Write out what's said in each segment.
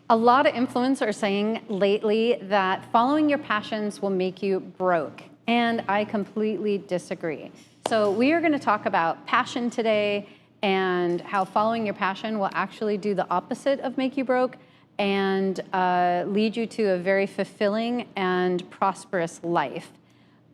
A lot of influencers are saying lately that following your passions will make you broke, and I completely disagree. So we are going to talk about passion today and how following your passion will actually do the opposite of make you broke and lead you to a very fulfilling and prosperous life.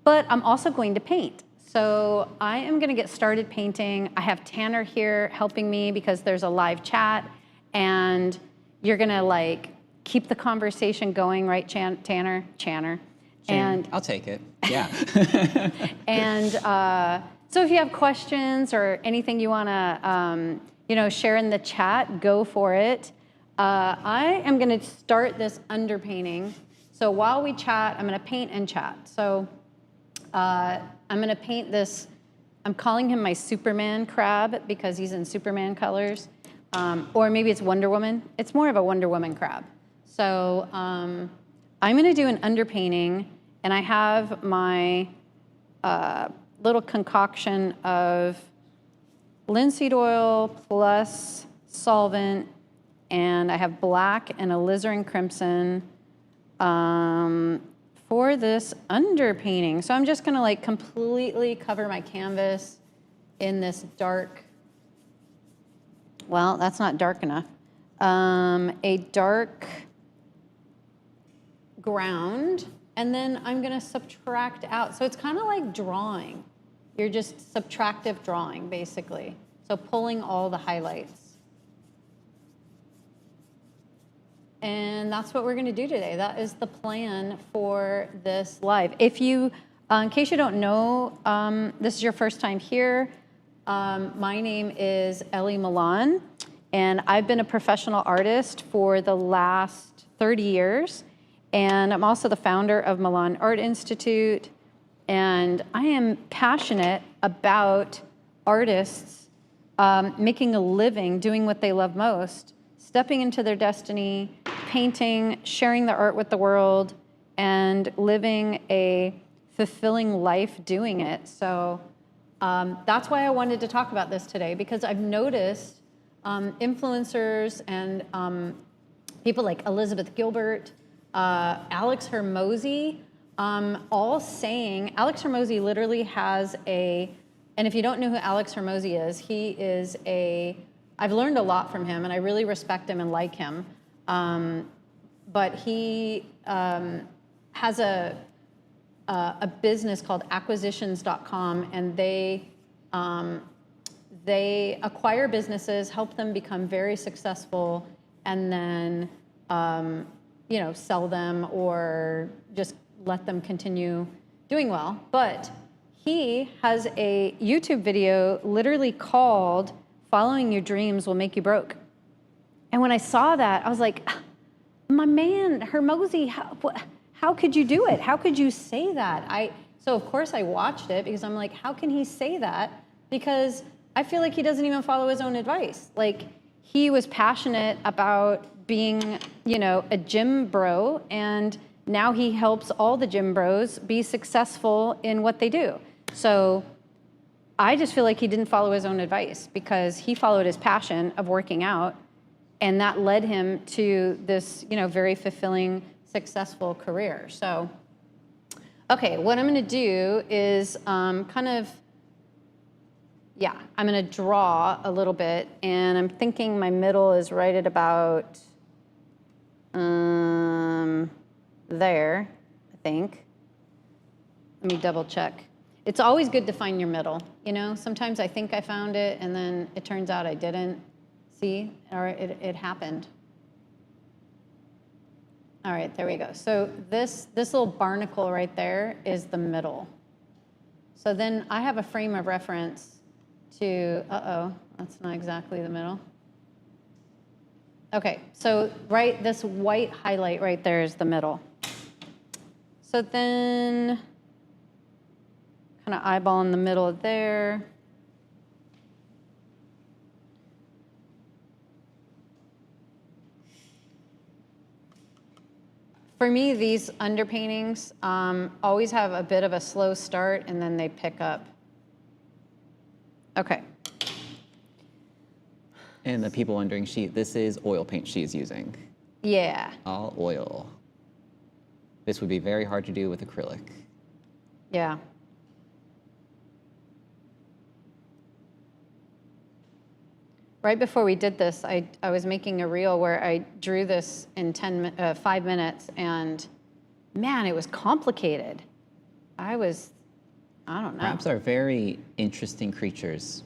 But I'm also going to paint. So I am going to get started painting. I have Tanner here helping me because there's a live chat, and you're going to like keep the conversation going, right, Tanner? And I'll take it. Yeah. and so if you have questions or anything you want to share in the chat, go for it. I am going to start this underpainting. So while we chat, I'm going to paint and chat. So I'm going to paint this. I'm calling him my Superman crab because he's in Superman colors. Or maybe it's Wonder Woman. It's more of a Wonder Woman crab. So I'm going to do an underpainting, and I have my little concoction of linseed oil plus solvent, and I have black and alizarin crimson for this underpainting. So I'm just going to like completely cover my canvas in this dark. Well, that's not dark enough. A dark ground, and then I'm going to subtract out. So it's kind of like drawing. You're just subtractive drawing, basically. So pulling all the highlights. And that's what we're going to do today. That is the plan for this live. If you, in case you don't know, this is your first time here, my name is Elli Milan, and I've been a professional artist for the last 30 years, and I'm also the founder of Milan Art Institute, and I am passionate about artists making a living doing what they love most, stepping into their destiny, painting, sharing their art with the world, and living a fulfilling life doing it. So that's why I wanted to talk about this today, because I've noticed influencers and people like Elizabeth Gilbert, Alex Hormozy, all saying, Alex Hormozy literally has and if you don't know who Alex Hormozy is, he is I've learned a lot from him, and I really respect him and like him. But he has a business called acquisitions.com, and they acquire businesses, help them become very successful, and then sell them or just let them continue doing well. But he has a YouTube video literally called "Following Your Dreams Will Make You Broke." And when I saw that, I was like, my man, Hormozy, how could you do it? How could you say that? So of course I watched it because I'm like, how can he say that? Because I feel like he doesn't even follow his own advice. Like, he was passionate about being, a gym bro, and now he helps all the gym bros be successful in what they do. So I just feel like he didn't follow his own advice because he followed his passion of working out, and that led him to this, very fulfilling, successful career. So, okay, what I'm going to do is I'm going to draw a little bit, and I'm thinking my middle is right at about there, I think. Let me double check. It's always good to find your middle, Sometimes I think I found it, and then it turns out I didn't. See, or it happened. All right, there we go. So this little barnacle right there is the middle. So then I have a frame of reference to, that's not exactly the middle. Okay, so this white highlight right there is the middle. So then kind of eyeball in the middle of there. For me, these underpaintings always have a bit of a slow start, and then they pick up. Okay. And the people wondering, this is oil paint she is using. Yeah. All oil. This would be very hard to do with acrylic. Yeah. Right before we did this, I was making a reel where I drew this in 5 minutes, and man, it was complicated. I don't know. Crabs are very interesting creatures.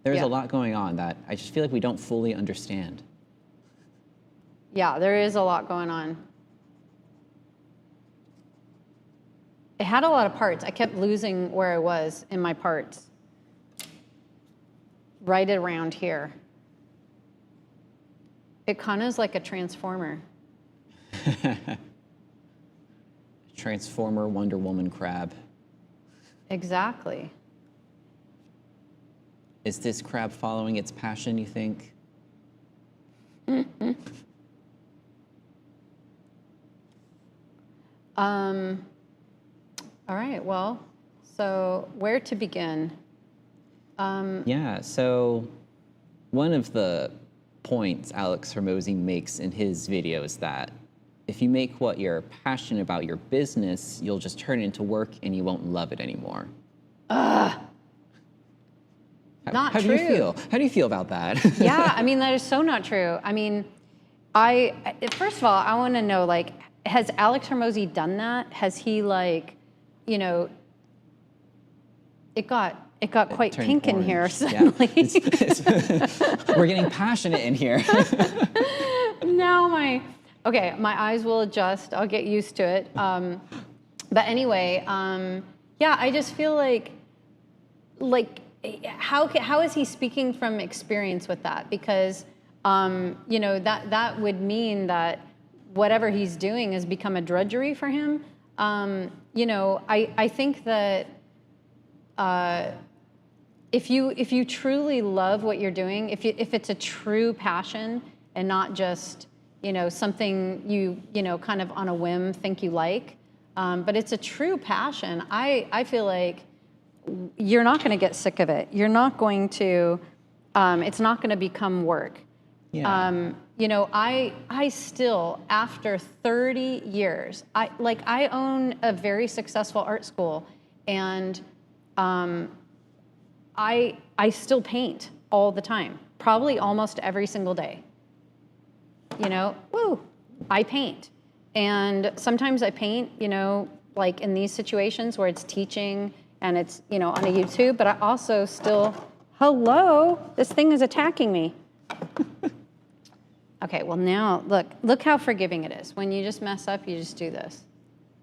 There's Yeah. a lot going on that I just feel like we don't fully understand. Yeah, there is a lot going on. It had a lot of parts. I kept losing where I was in my parts. Right around here. It kind of is like a transformer. Transformer Wonder Woman crab. Exactly. Is this crab following its passion, you think? All right, well, so where to begin? Yeah, so one of the points Alex Hormozy makes in his video is that if you make what you're passionate about your business, you'll just turn it into work and you won't love it anymore. Not How true. do you feel? How do you feel about that? Yeah, I mean, that is so not true. I mean, first of all, I want to know, like, has Alex Hormozy done that? Has he, like, you know, it got quite turned pink in here orange. suddenly. Yeah. We're getting passionate in here. Now my eyes will adjust. I'll get used to it. But anyway, yeah, I just feel like how is he speaking from experience with that? Because you know, that would mean that whatever he's doing has become a drudgery for him. You know, I think that if you truly love what you're doing, if it's a true passion and not just, you know, something you know, kind of on a whim think you like, but it's a true passion, I feel like you're not going to get sick of it. You're not going to, it's not going to become work. Yeah. You know, I still, after 30 years, I own a very successful art school, and I still paint all the time, probably almost every single day. You know, I paint. And sometimes I paint, you know, like in these situations where it's teaching and it's, you know, on a YouTube, but I also still, hello, this thing is attacking me. Okay, well now, look how forgiving it is. When you just mess up, you just do this.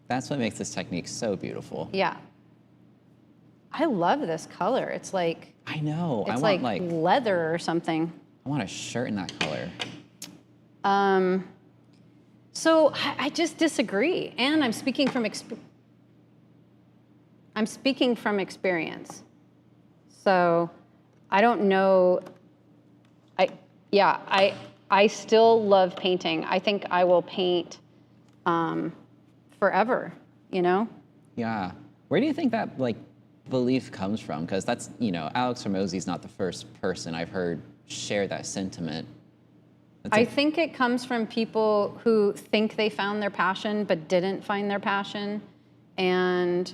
That's what makes this technique so beautiful. Yeah. I love this color. It's like, I know. it's I want like leather or something. I want a shirt in that color. So I just disagree, and I'm speaking from experience. So I don't know. I still love painting. I think I will paint forever. You know. Yeah. Where do you think that like belief comes from? Because that's, you know, Alex Hormozy's not the first person I've heard share that sentiment. I think it comes from people who think they found their passion but didn't find their passion, and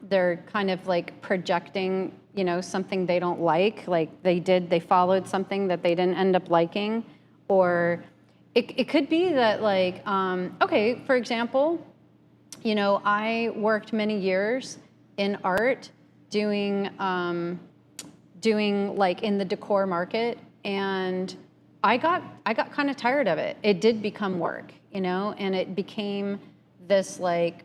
they're kind of like projecting, you know, something they don't like they followed something that they didn't end up liking, or it could be that, like, okay, for example, you know, I worked many years in art doing like in the decor market, and I got kind of tired of it. It did become work, you know, and it became this like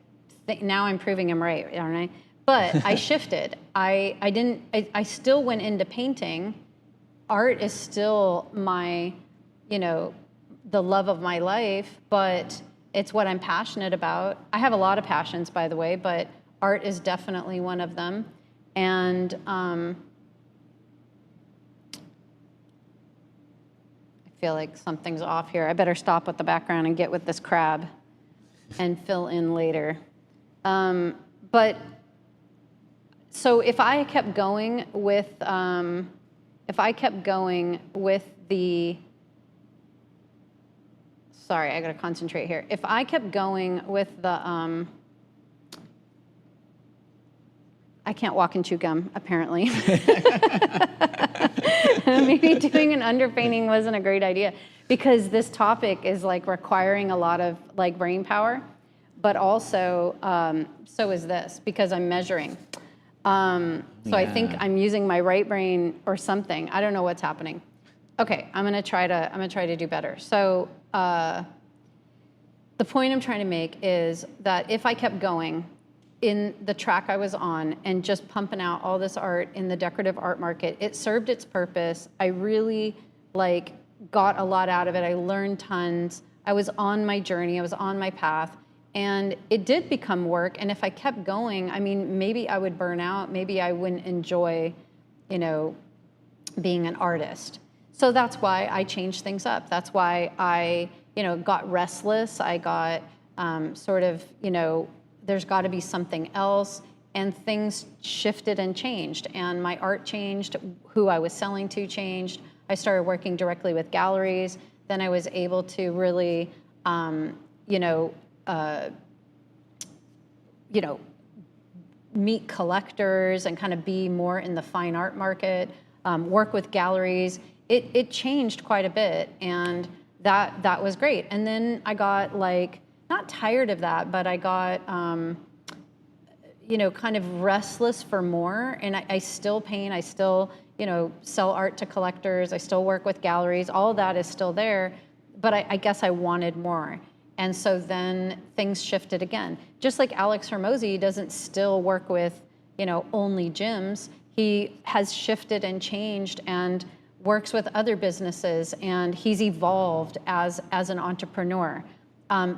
now I'm proving I'm right, aren't I? But I shifted. I still went into painting. Art is still my, you know, the love of my life, but it's what I'm passionate about. I have a lot of passions, by the way, but art is definitely one of them. And I feel like something's off here. I better stop with the background and get with this crab and fill in later. But so if I kept going with sorry, I gotta concentrate here. If I kept going with the, I can't walk and chew gum, apparently. Maybe doing an underpainting wasn't a great idea, because this topic is like requiring a lot of like brain power, but also so is this, because I'm measuring. So I think I'm using my right brain or something. I don't know what's happening. Okay, I'm gonna try to do better. So the point I'm trying to make is that if I kept going in the track I was on and just pumping out all this art in the decorative art market, it served its purpose. I really like got a lot out of it. I learned tons. I was on my journey. I was on my path, and it did become work. And if I kept going, I mean, maybe I would burn out. Maybe I wouldn't enjoy, you know, being an artist. So that's why I changed things up. That's why I, you know, got restless. I got sort of, you know, there's got to be something else, and things shifted and changed, and my art changed, who I was selling to changed. I started working directly with galleries. Then I was able to really, you know, meet collectors and kind of be more in the fine art market, work with galleries. It changed quite a bit, and that was great. And then I got like, not tired of that, but I got, you know, kind of restless for more. And I still paint, I still, you know, sell art to collectors, I still work with galleries, all of that is still there, but I guess I wanted more. And so then things shifted again. Just like Alex Hormozi doesn't still work with, you know, only gyms, he has shifted and changed and works with other businesses, and he's evolved as an entrepreneur.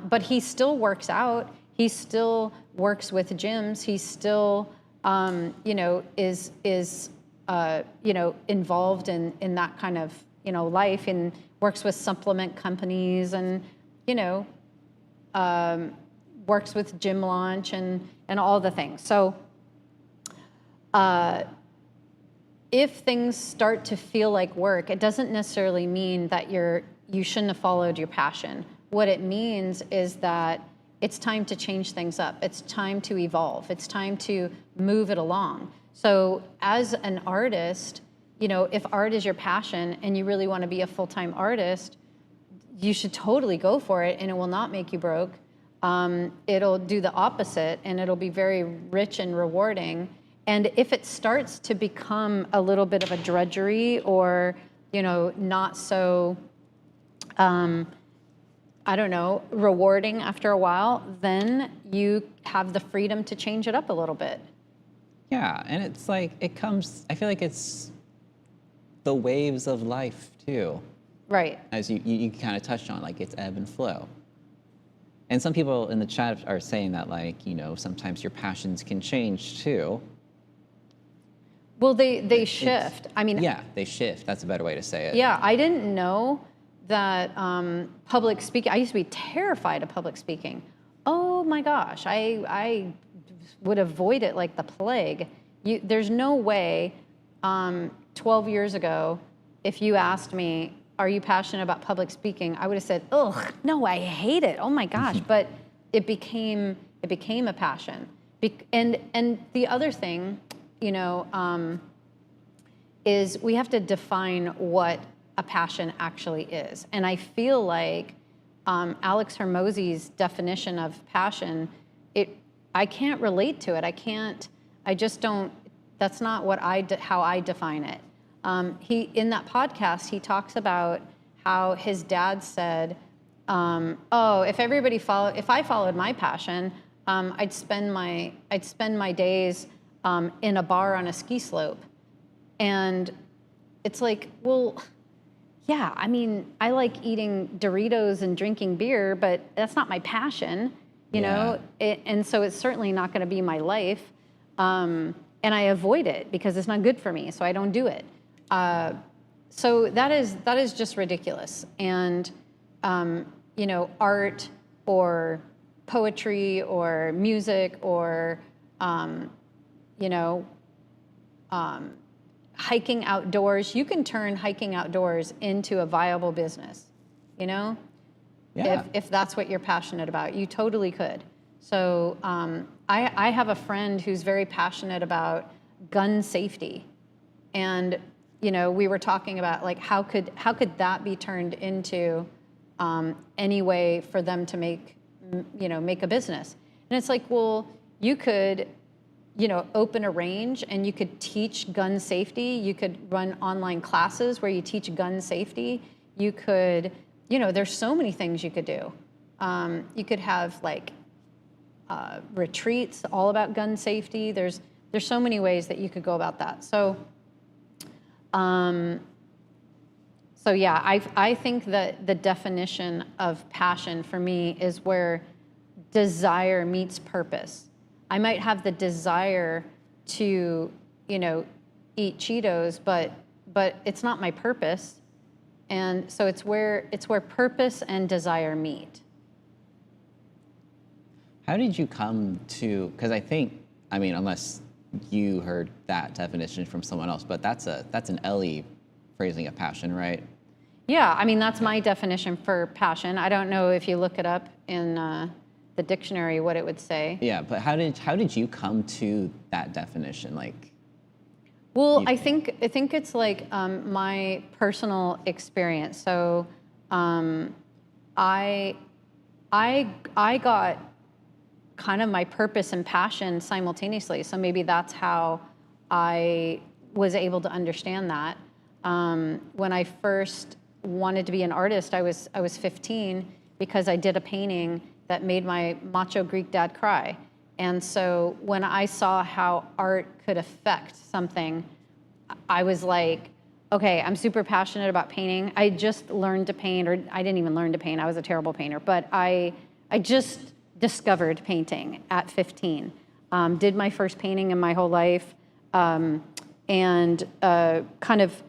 But he still works out. He still works with gyms. He still, you know, is you know, involved in that kind of, you know, life, and works with supplement companies, and, you know, works with Gym Launch and all the things. So if things start to feel like work, it doesn't necessarily mean that you shouldn't have followed your passion. What it means is that it's time to change things up. It's time to evolve. It's time to move it along. So as an artist, you know, if art is your passion and you really want to be a full-time artist, you should totally go for it, and it will not make you broke. It'll do the opposite, and it'll be very rich and rewarding. And if it starts to become a little bit of a drudgery, or, you know, not so, I don't know, rewarding after a while, then you have the freedom to change it up a little bit. Yeah, and it's like, I feel like it's the waves of life too. Right. As you kind of touched on, like, it's ebb and flow. And some people in the chat are saying that, like, you know, sometimes your passions can change too. Well, they shift. I mean, yeah, they shift. That's a better way to say it. Yeah, I didn't know that public speaking, I used to be terrified of public speaking. Oh my gosh, I would avoid it like the plague. There's no way 12 years ago, if you asked me, are you passionate about public speaking? I would have said, ugh, no, I hate it. Oh my gosh. But it became a passion. And the other thing, you know, is we have to define what a passion actually is. And I feel like Alex Hormozi's definition of passion, I can't relate to it. I just don't, that's not how I define it. In that podcast, he talks about how his dad said, oh, if I followed my passion, I'd spend my days in a bar on a ski slope. And it's like, well, yeah, I mean, I like eating Doritos and drinking beer, but that's not my passion, you know? And so it's certainly not going to be my life. And I avoid it because it's not good for me, so I don't do it. So that is just ridiculous. And, you know, art or poetry or music or, you know, hiking outdoors, you can turn hiking outdoors into a viable business, you know? Yeah. if that's what you're passionate about. You totally could. So I have a friend who's very passionate about gun safety, and we were talking about like how could that be turned into any way for them to make a business. And it's like, well, you could open a range and you could teach gun safety. You could run online classes where you teach gun safety. You could, there's so many things you could do. You could have like retreats all about gun safety. There's so many ways that you could go about that. So yeah, I think that the definition of passion for me is where desire meets purpose. I might have the desire to, eat Cheetos, but it's not my purpose. And so it's where purpose and desire meet. How did you come to, because I mean, unless you heard that definition from someone else, but that's an Elli phrasing of passion, right? Yeah, I mean, that's my definition for passion. I don't know if you look it up in the dictionary what it would say. Yeah, but how did you come to that definition? Like, well, I think it's like my personal experience. So I got kind of my purpose and passion simultaneously. So maybe that's how I was able to understand that. When I first wanted to be an artist, I was 15 because I did a painting that made my macho Greek dad cry. And so when I saw how art could affect something, I was like, okay, I'm super passionate about painting. I just learned to paint, or I didn't even learn to paint. I was a terrible painter, but I just discovered painting at 15. Did my first painting in my whole life, and kind of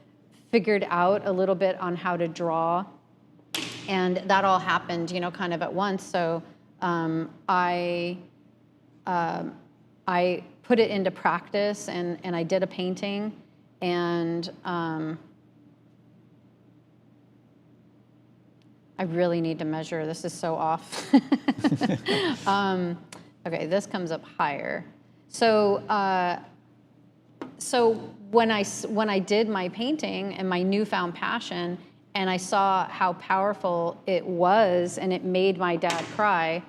figured out a little bit on how to draw. And that all happened, kind of at once. So I put it into practice, and I did a painting, and I really need to measure. This is so off. Okay, this comes up higher. So when I did my painting and my newfound passion, and I saw how powerful it was, and it made my dad cry,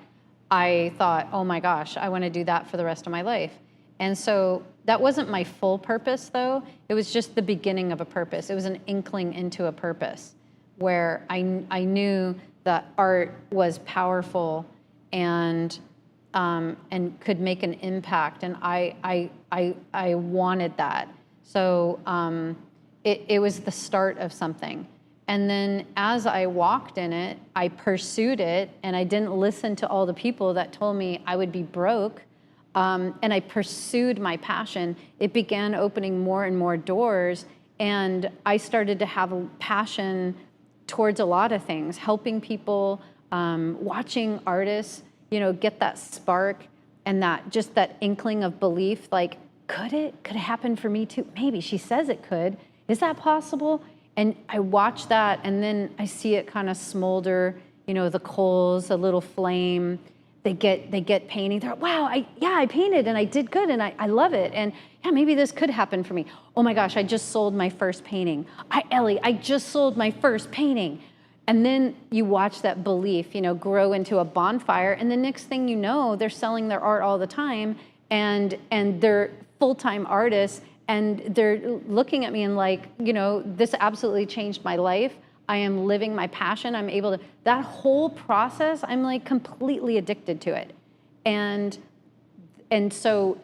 I thought, oh my gosh, I want to do that for the rest of my life. And so that wasn't my full purpose, though. It was just the beginning of a purpose. It was an inkling into a purpose where I knew that art was powerful and could make an impact, and I wanted that. So it was the start of something. And then as I walked in it, I pursued it, and I didn't listen to all the people that told me I would be broke. And I pursued my passion. It began opening more and more doors, and I started to have a passion towards a lot of things, helping people, watching artists, get that spark and that inkling of belief, like, could it happen for me too? Maybe she says it could. Is that possible? And I watch that, and then I see it kind of smolder, the coals, a little flame. They get painting. They're like, wow, I painted and I did good and I love it. And yeah, maybe this could happen for me. Oh my gosh, I just sold my first painting. Elli, I just sold my first painting. And then you watch that belief, grow into a bonfire. And the next thing you know, they're selling their art all the time, and they're full-time artists, and they're looking at me and like, this absolutely changed my life. I am living my passion. I'm able to, that whole process, I'm like completely addicted to it. And so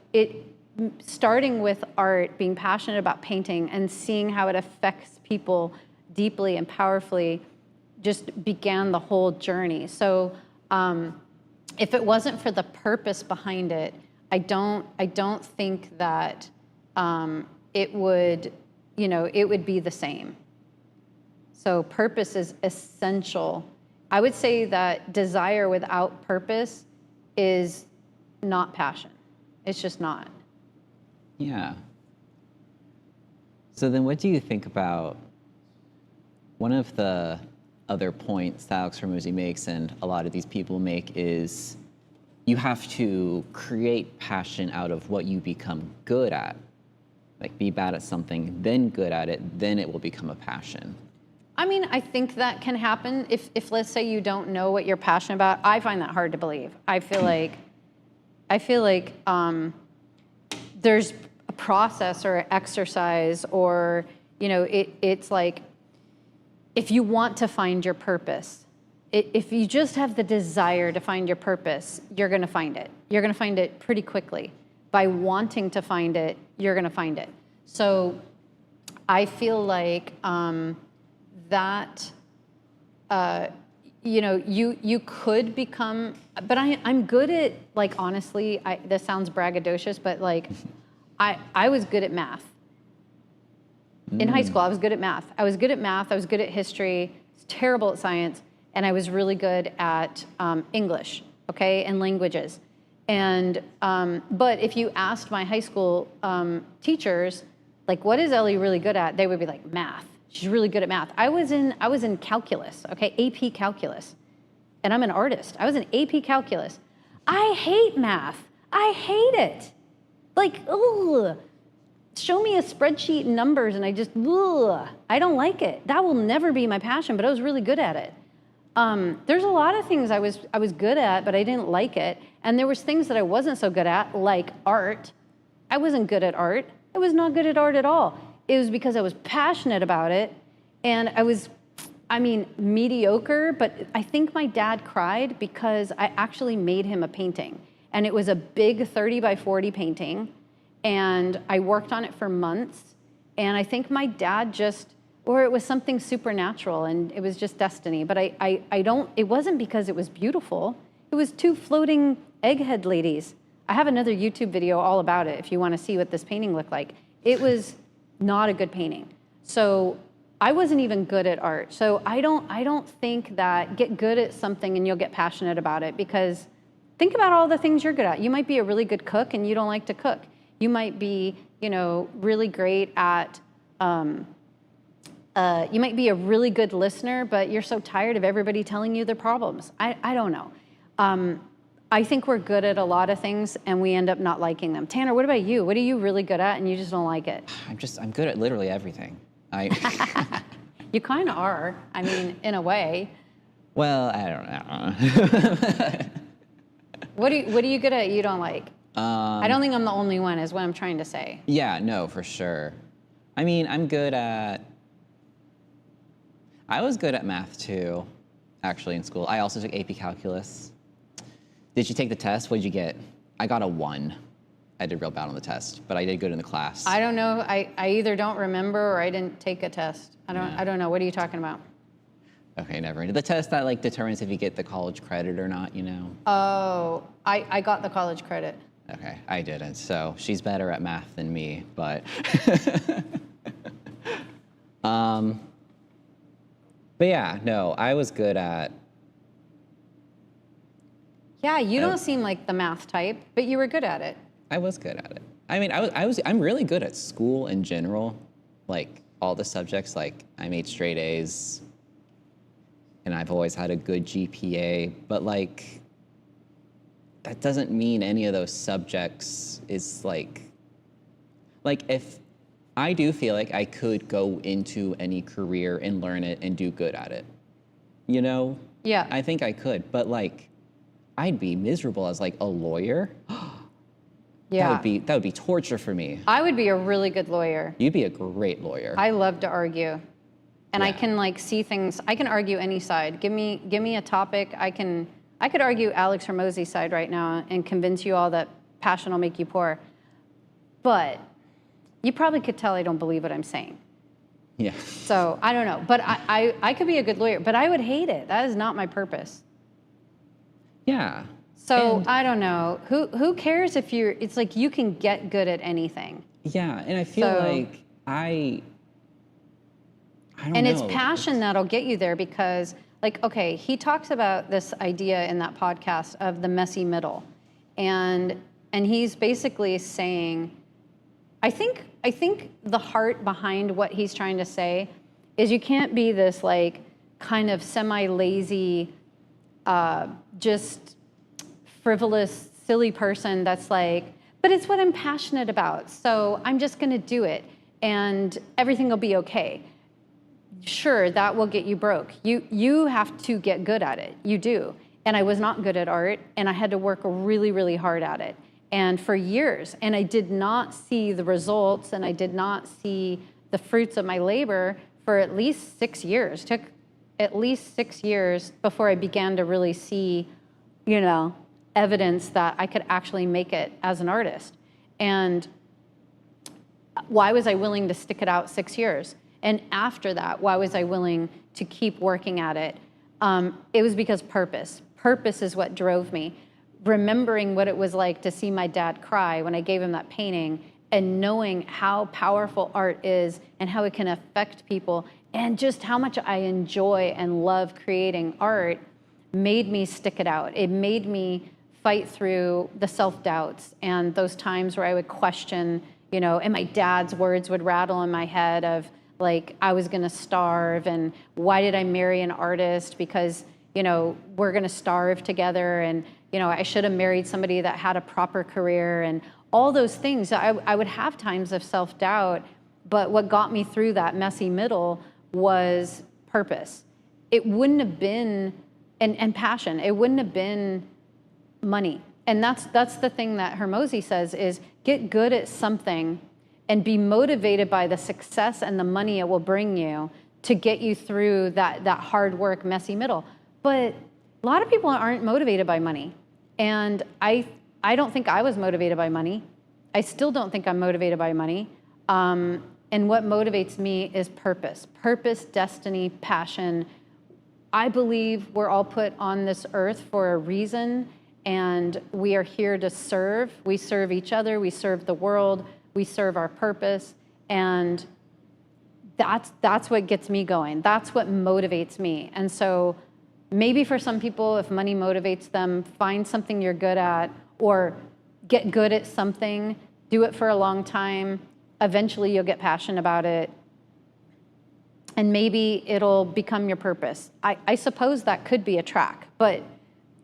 starting with art, being passionate about painting and seeing how it affects people deeply and powerfully just began the whole journey. So if it wasn't for the purpose behind it, I don't think that it would be the same. So purpose is essential. I would say that desire without purpose is not passion. It's just not. Yeah. So then what do you think about one of the other points that Alex Hormozi makes and a lot of these people make is you have to create passion out of what you become good at. Like be bad at something, then good at it, then it will become a passion. I mean, I think that can happen if let's say you don't know what you're passionate about. I find that hard to believe. I feel like there's a process or an exercise or, you know, it's like if you want to find your purpose, if you just have the desire to find your purpose, you're going to find it. You're going to find it pretty quickly. By wanting to find it, you're going to find it. So I feel like that, you know, you could become, but I'm good at, like, honestly, this sounds braggadocious, but like, I was good at math. In high school, I was good at math. I was good at math, I was good at history, I was terrible at science, and I was really good at English, okay, and languages. And, but if you asked my high school teachers, like, what is Elli really good at? They would be like, math. She's really good at math. I was in calculus, okay, AP calculus. And I'm an artist. I was in AP calculus. I hate math. I hate it. Like, ugh. Show me a spreadsheet and numbers and I just, ugh. I don't like it. That will never be my passion, but I was really good at it. There's a lot of things I was good at, but I didn't like it. And there was things that I wasn't so good at, like art. I wasn't good at art. I was not good at art at all. It was because I was passionate about it. And I mean, mediocre, but I think my dad cried because I actually made him a painting. And it was a big 30 by 40 painting. And I worked on it for months. And I think my dad just, or it was something supernatural and it was just destiny. But it wasn't because it was beautiful. It was two floating egghead ladies. I have another YouTube video all about it if you want to see what this painting looked like. It was not a good painting. So I wasn't even good at art. So I don't think that get good at something and you'll get passionate about it, because think about all the things you're good at. You might be a really good cook and you don't like to cook. You might be, you know, really great at, you might be a really good listener, but you're so tired of everybody telling you their problems. I don't know. I think we're good at a lot of things and we end up not liking them. Tanner, what about you? What are you really good at and you just don't like it? I'm good at literally everything. You kind of are. I mean, in a way. Well, I don't know. What are you good at you don't like? I don't think I'm the only one, is what I'm trying to say. Yeah, no, for sure. I mean, I was good at math too, actually, in school. I also took AP Calculus. Did you take the test? What did you get? I got a 1. I did real bad on the test, but I did good in the class. I don't know. I either don't remember or I didn't take a test. I don't know. What are you talking about? Okay, never mind. The test that like determines if you get the college credit or not, you know? Oh, I got the college credit. Okay, I didn't. So she's better at math than me, but but yeah, no, I was good at. Yeah, you don't seem like the math type, but you were good at it. I was good at it. I mean, I'm really good at school in general, like all the subjects. Like I made straight A's, and I've always had a good GPA. But like, that doesn't mean any of those subjects is like if I do feel like I could go into any career and learn it and do good at it, you know? Yeah. I think I could, but like, I'd be miserable as like a lawyer. Yeah. That would be torture for me. I would be a really good lawyer. You'd be a great lawyer. I love to argue. And Yeah. I can like see things, I can argue any side. Give me a topic. I could argue Alex Hormozi's side right now and convince you all that passion will make you poor. But you probably could tell I don't believe what I'm saying. Yeah. So I don't know. But I could be a good lawyer, but I would hate it. That is not my purpose. Yeah. So And- I don't know. Who cares if it's like you can get good at anything. Yeah, and I feel So- like I don't And know. it's passion that'll get you there, because like, okay, he talks about this idea in that podcast of the messy middle. And he's basically saying, I think the heart behind what he's trying to say is you can't be this like kind of semi-lazy, just frivolous, silly person that's like, but it's what I'm passionate about, so I'm just gonna do it and everything will be okay. Sure, that will get you broke. You have to get good at it, you do. And I was not good at art, and I had to work really, really hard at it. And for years, and I did not see the results, and I did not see the fruits of my labor for at least 6 years. It took at least 6 years before I began to really see, you know, evidence that I could actually make it as an artist. And why was I willing to stick it out 6 years? And after that, why was I willing to keep working at it? It was because purpose. Purpose is what drove me. Remembering what it was like to see my dad cry when I gave him that painting, and knowing how powerful art is and how it can affect people, and just how much I enjoy and love creating art, made me stick it out. It made me fight through the self-doubts and those times where I would question, you know, and my dad's words would rattle in my head of like, I was gonna starve, and why did I marry an artist? Because, you know, we're gonna starve together, and, you know, I should have married somebody that had a proper career, and all those things. I would have times of self-doubt, but what got me through that messy middle was purpose. It wouldn't have been, and passion, it wouldn't have been money. And that's the thing that Hormozi says is get good at something and be motivated by the success and the money it will bring you to get you through that hard work, messy middle. But a lot of people aren't motivated by money. And I don't think I was motivated by money. I still don't think I'm motivated by money. And what motivates me is purpose. Purpose, destiny, passion. I believe we're all put on this earth for a reason, and we are here to serve. We serve each other, we serve the world, we serve our purpose, and that's what gets me going. That's what motivates me. And so maybe for some people, if money motivates them, find something you're good at, or get good at something, do it for a long time. Eventually you'll get passionate about it, and maybe it'll become your purpose. I suppose that could be a track, but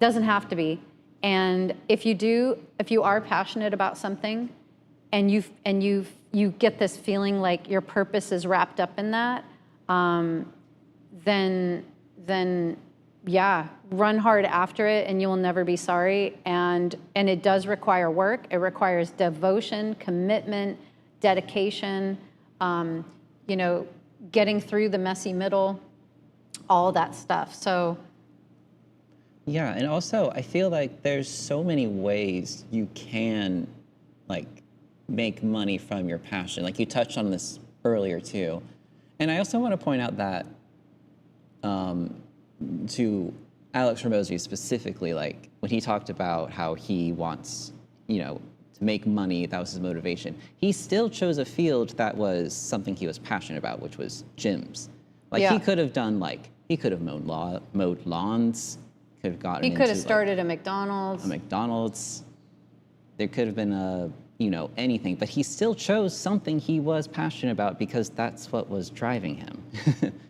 doesn't have to be. And if you are passionate about something, and you get this feeling like your purpose is wrapped up in that, then yeah, run hard after it, and you will never be sorry. And it does require work. It requires devotion, commitment, dedication, you know, getting through the messy middle, all that stuff. So. Yeah, and also I feel like there's so many ways you can like make money from your passion. Like you touched on this earlier too. And I also want to point out that to Alex Hormozi specifically, like when he talked about how he wants, you know, to make money, that was his motivation. He still chose a field that was something he was passionate about, which was gyms. Like Yeah. he could have done he could have mowed lawns, could have gotten He could have into, started a McDonald's. a McDonald's. There could have been anything, but he still chose something he was passionate about because that's what was driving him.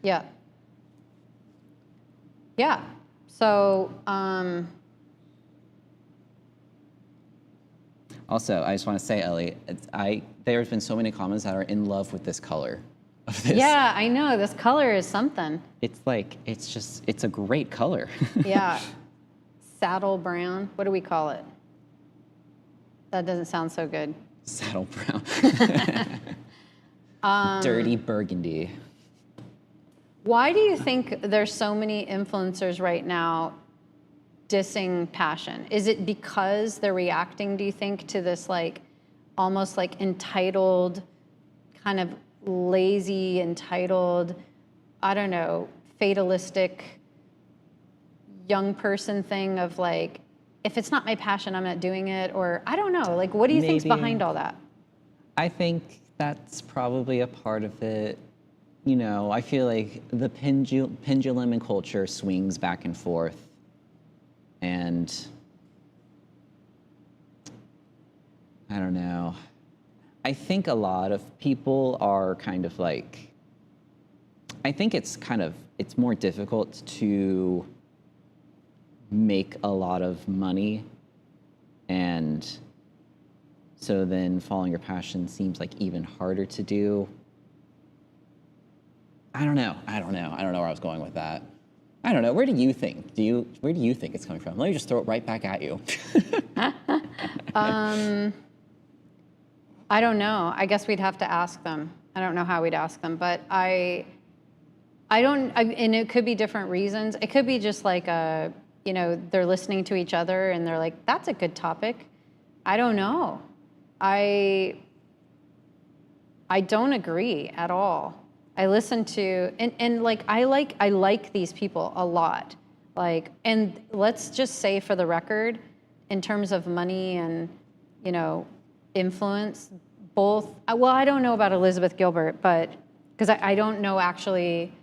Yeah. Yeah. So, Also, I just want to say, Elli, there's been so many comments that are in love with this color of this. yeah, I know this color is something. It's like, it's a great color. Yeah. Saddle brown. What do we call it? That doesn't sound so good. Saddle brown. Dirty burgundy. Why do you think there's so many influencers right now dissing passion? Is it because they're reacting, do you think, to this like almost like entitled, kind of lazy, entitled, I don't know, fatalistic young person thing of like, if it's not my passion, I'm not doing it? Or I don't know, like what do you think's behind all that? I think that's probably a part of it. You know, I feel like the pendulum in culture swings back and forth. And I don't know. I think a lot of people are kind of like, I think it's it's more difficult to make a lot of money, and so then following your passion seems like even harder to do. I don't know where I was going with that. I don't know. Where do you think? Where do you think it's coming from? Let me just throw it right back at you. I don't know. I guess we'd have to ask them. I don't know how we'd ask them, but and it could be different reasons. It could be just like they're listening to each other and they're like, that's a good topic. I don't know. I don't agree at all. I listen to, and like, I like these people a lot. Like, and let's just say for the record, in terms of money and, influence, both, well, I don't know about Elizabeth Gilbert, but, because I don't know actually,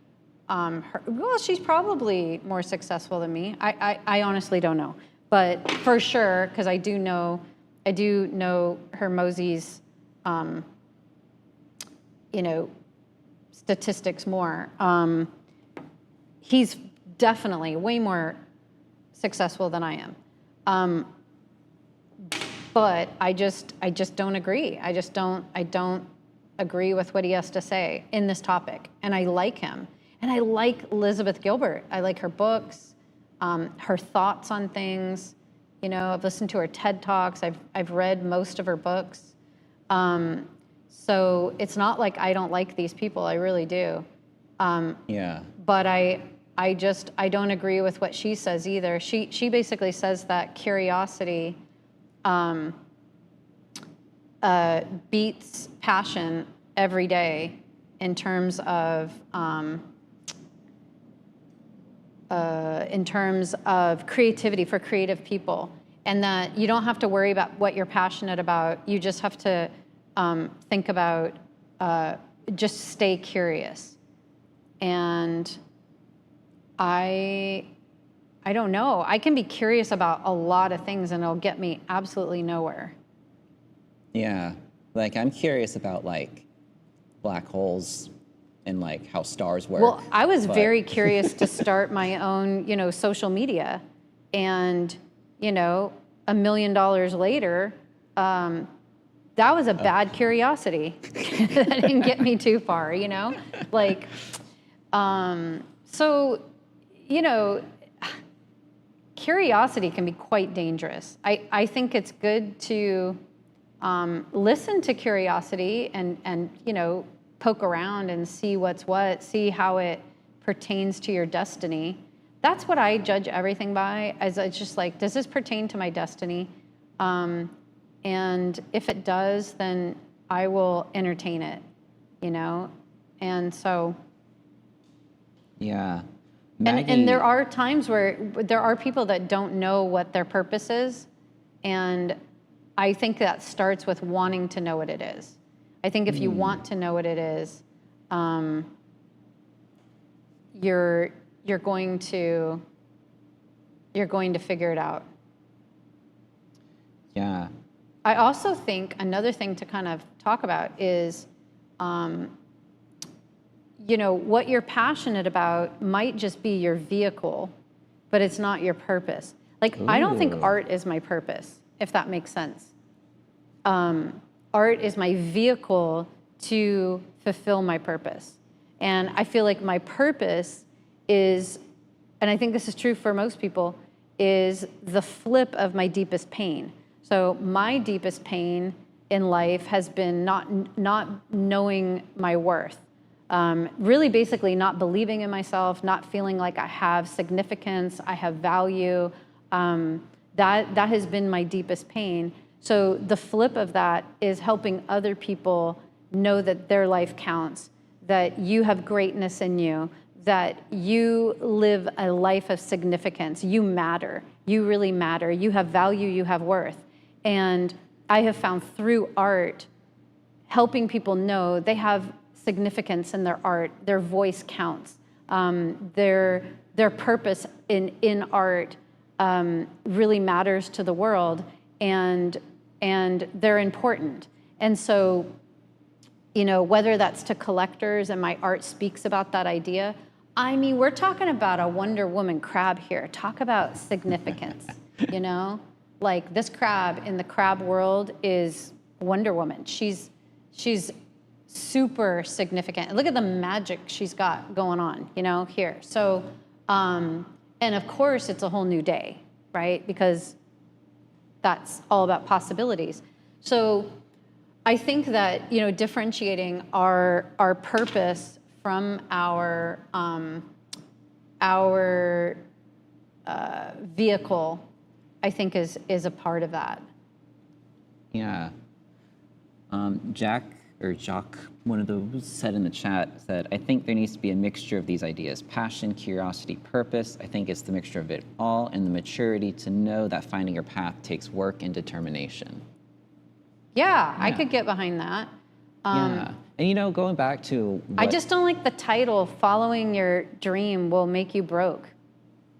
well, she's probably more successful than me. I honestly don't know. But for sure, because I do know her Mosey's, statistics more. He's definitely way more successful than I am. But I just don't agree. I don't agree with what he has to say in this topic. And I like him. And I like Elizabeth Gilbert. I like her books, her thoughts on things. I've listened to her TED Talks. I've read most of her books. So it's not like I don't like these people. I really do. Yeah. But I don't agree with what she says either. She basically says that curiosity beats passion every day in terms of creativity for creative people, and that you don't have to worry about what you're passionate about. You just have to think about, just stay curious. And I don't know. I can be curious about a lot of things and it'll get me absolutely nowhere. Yeah. Like, I'm curious about like black holes and like how stars work. Well, I was very curious to start my own, social media, and, $1 million later, that was a bad curiosity. That didn't get me too far, like, so, curiosity can be quite dangerous. I think it's good to listen to curiosity and poke around and see what's what, see how it pertains to your destiny. That's what I judge everything by, as it's just like, does this pertain to my destiny? And if it does, then I will entertain it, And so. Yeah. And there are times where there are people that don't know what their purpose is. And I think that starts with wanting to know what it is. I think if you want to know what it is, you're going to figure it out. Yeah. I also think another thing to kind of talk about is, what you're passionate about might just be your vehicle, but it's not your purpose. Like, I don't think art is my purpose, if that makes sense. Art is my vehicle to fulfill my purpose. And I feel like my purpose is, and I think this is true for most people, is the flip of my deepest pain. So my deepest pain in life has been not knowing my worth. Really basically not believing in myself, not feeling like I have significance, I have value. That has been my deepest pain. So the flip of that is helping other people know that their life counts, that you have greatness in you, that you live a life of significance. You matter. You really matter. You have value. You have worth. And I have found through art, helping people know they have significance in their art. Their voice counts. Their purpose in art really matters to the world, and they're important. And so, whether that's to collectors and my art speaks about that idea, I mean, we're talking about a Wonder Woman crab here. Talk about significance, you know? Like this crab in the crab world is Wonder Woman. She's super significant. Look at the magic she's got going on, you know, here. So, and of course it's a whole new day, right? Because that's all about possibilities. So I think that, you know, differentiating our purpose from our vehicle, I think is a part of that. Yeah. Jacques, one of those said in the chat, said, I think there needs to be a mixture of these ideas, passion, curiosity, purpose. I think it's the mixture of it all and the maturity to know that finding your path takes work and determination. Yeah, I could get behind that. Yeah. And you know, going back to I just don't like the title, following your dream will make you broke,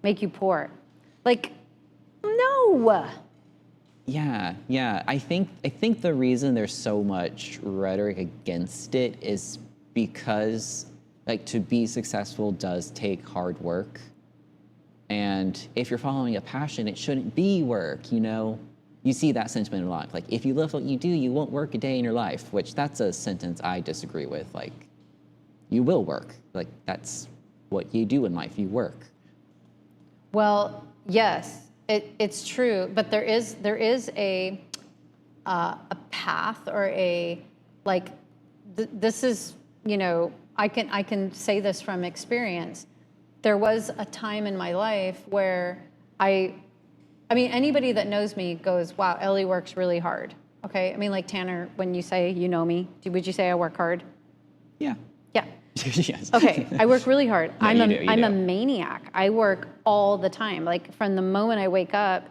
make you poor. Like, no. Yeah. I think the reason there's so much rhetoric against it is because, like, to be successful does take hard work. And if you're following a passion, it shouldn't be work, you know? You see that sentiment a lot. Like, if you love what you do, you won't work a day in your life, which that's a sentence I disagree with. Like, you will work. Like, that's what you do in life, you work. Well, yes. It's true, but there is a path or a, like, this is, you know, I can say this from experience. There was a time in my life where I mean, anybody that knows me goes, wow, Elli works really hard. Okay, I mean, like Tanner, when you say you know me, would you say I work hard? Yeah. Yeah. Yes. Okay, I work really hard. No, I'm you a maniac. I work all the time. Like from the moment I wake up,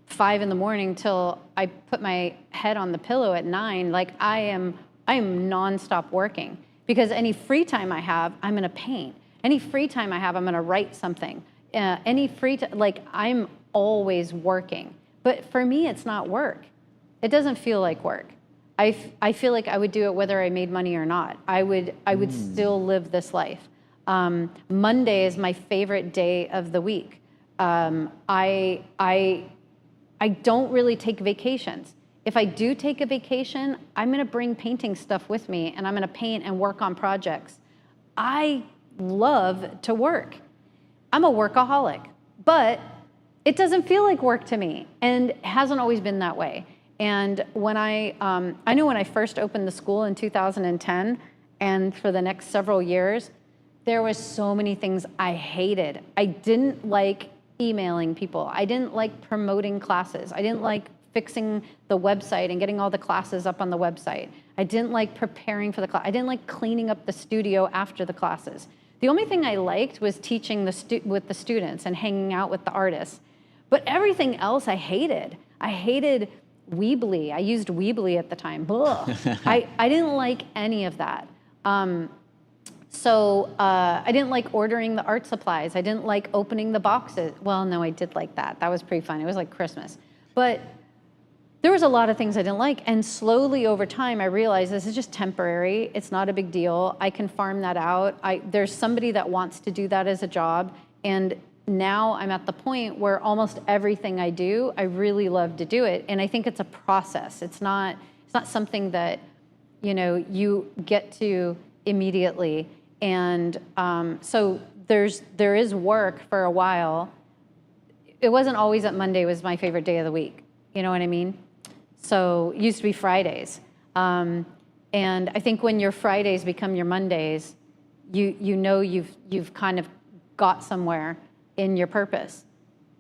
5 a.m. till I put my head on the pillow at 9. Like I am nonstop working because any free time I have, I'm gonna paint. Any free time I have, I'm gonna write something. Any free time, like I'm always working. But for me, it's not work. It doesn't feel like work. I feel like I would do it whether I made money or not. I would still live this life. Monday is my favorite day of the week. I don't really take vacations. If I do take a vacation, I'm gonna bring painting stuff with me and I'm gonna paint and work on projects. I love to work. I'm a workaholic, but it doesn't feel like work to me and hasn't always been that way. And when I knew when I first opened the school in 2010 and for the next several years, there was so many things I hated. I didn't like emailing people. I didn't like promoting classes. I didn't like fixing the website and getting all the classes up on the website. I didn't like preparing for the class. I didn't like cleaning up the studio after the classes. The only thing I liked was teaching with the students and hanging out with the artists. But everything else I hated. I hated Weebly. I used Weebly at the time. I didn't like any of that. So I didn't like ordering the art supplies. I didn't like opening the boxes. Well, no, I did like that. That was pretty fun. It was like Christmas. But there was a lot of things I didn't like. And slowly over time, I realized this is just temporary. It's not a big deal. I can farm that out. There's somebody that wants to do that as a job. And now I'm at the point where almost everything I do, I really love to do it. And I think it's a process. It's not something that, you know, you get to immediately. And so there is work for a while. It wasn't always that Monday was my favorite day of the week. You know what I mean? So it used to be Fridays. And I think when your Fridays become your Mondays, you know you've kind of got somewhere in your purpose.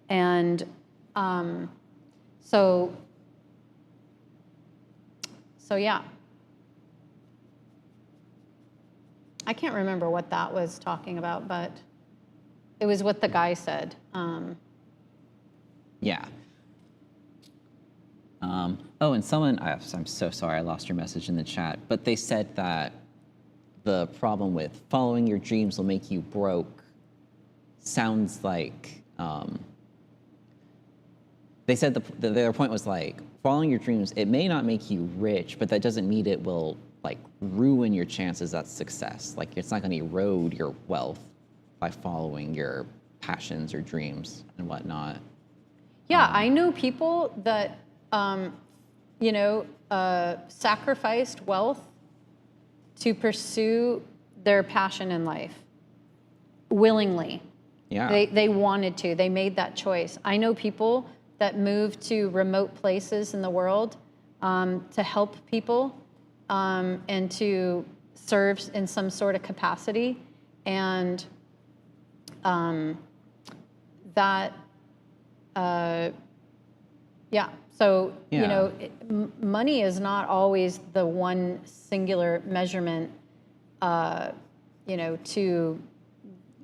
And so yeah. I can't remember what that was talking about, but it was what the guy said. Yeah. Oh, and someone, I'm so sorry, I lost your message in the chat, but they said that the problem with following your dreams will make you broke sounds like, they said their point was like, following your dreams, it may not make you rich, but that doesn't mean it will like ruin your chances at success. Like it's not gonna erode your wealth. by following your passions or dreams and whatnot. Yeah, I know people that, sacrificed wealth to pursue their passion in life willingly. Yeah. They wanted to. They made that choice. I know people that moved to remote places in the world to help people and to serve in some sort of capacity. And So, money is not always the one singular measurement, to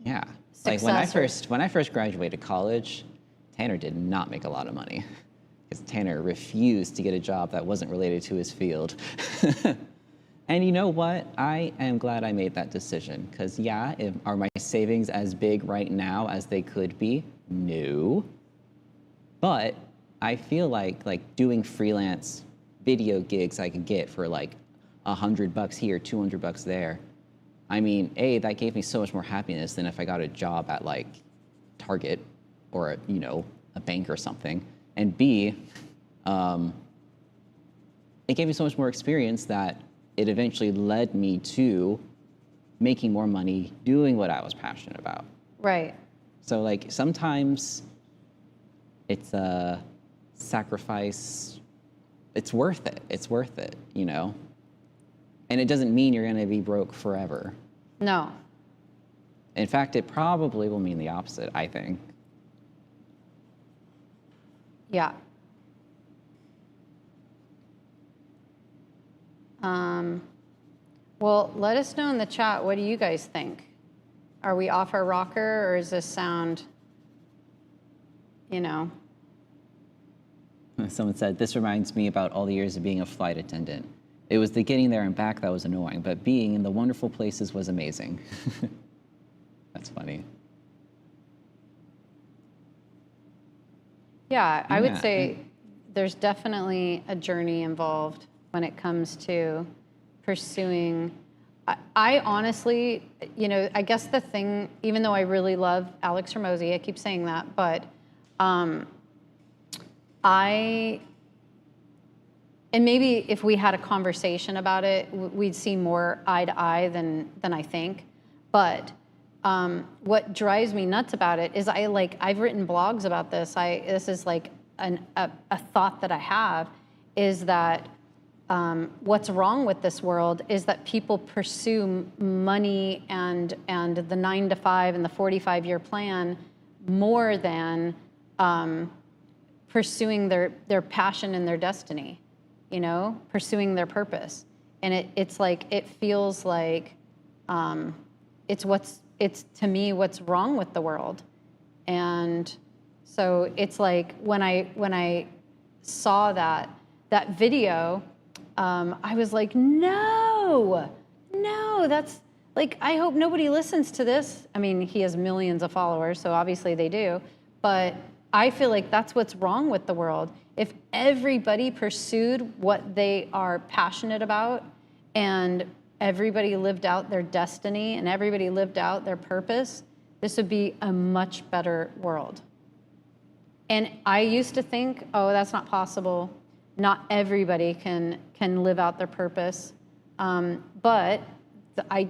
Yeah. success. Like when I first graduated college, Tanner did not make a lot of money because Tanner refused to get a job that wasn't related to his field. And you know what? I am glad I made that decision because are my savings as big right now as they could be? No. But I feel like doing freelance video gigs I could get for like $100 here, $200 there. I mean, A, that gave me so much more happiness than if I got a job at like Target or a bank or something. And B, it gave me so much more experience that it eventually led me to making more money doing what I was passionate about. Right. So like sometimes it's a sacrifice. It's worth it. It's worth it, And it doesn't mean you're going to be broke forever. No. In fact, it probably will mean the opposite, I think. Yeah. Well, let us know in the chat, what do you guys think? Are we off our rocker, or does this sound, Someone said, this reminds me about all the years of being a flight attendant. It was the getting there and back that was annoying, but being in the wonderful places was amazing. That's funny. Yeah, I would say there's definitely a journey involved when it comes to pursuing. I honestly, I guess the thing, even though I really love Alex Hormozi, I keep saying that, but and maybe if we had a conversation about it, we'd see more eye to eye than I think. But what drives me nuts about it is I've written blogs about this. This is like a thought that I have, is that what's wrong with this world is that people pursue money and the 9 to 5 and the 45-year plan more than pursuing their passion and their destiny, pursuing their purpose. And it feels like it's to me what's wrong with the world. And so it's like when I saw that video, I was like, no, that's like, I hope nobody listens to this. I mean, he has millions of followers, so obviously they do, but I feel like that's what's wrong with the world. If everybody pursued what they are passionate about, and everybody lived out their destiny, and everybody lived out their purpose, this would be a much better world. And I used to think, oh, that's not possible. Not everybody can live out their purpose. But I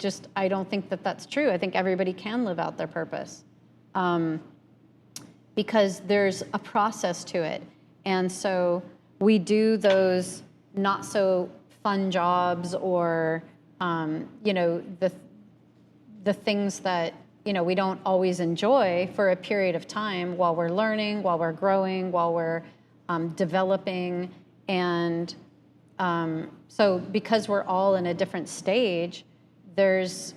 don't think that that's true. I think everybody can live out their purpose. Because there's a process to it. And so we do those not so fun jobs, or the things that we don't always enjoy for a period of time, while we're learning, while we're growing, while we're developing. And so because we're all in a different stage, there's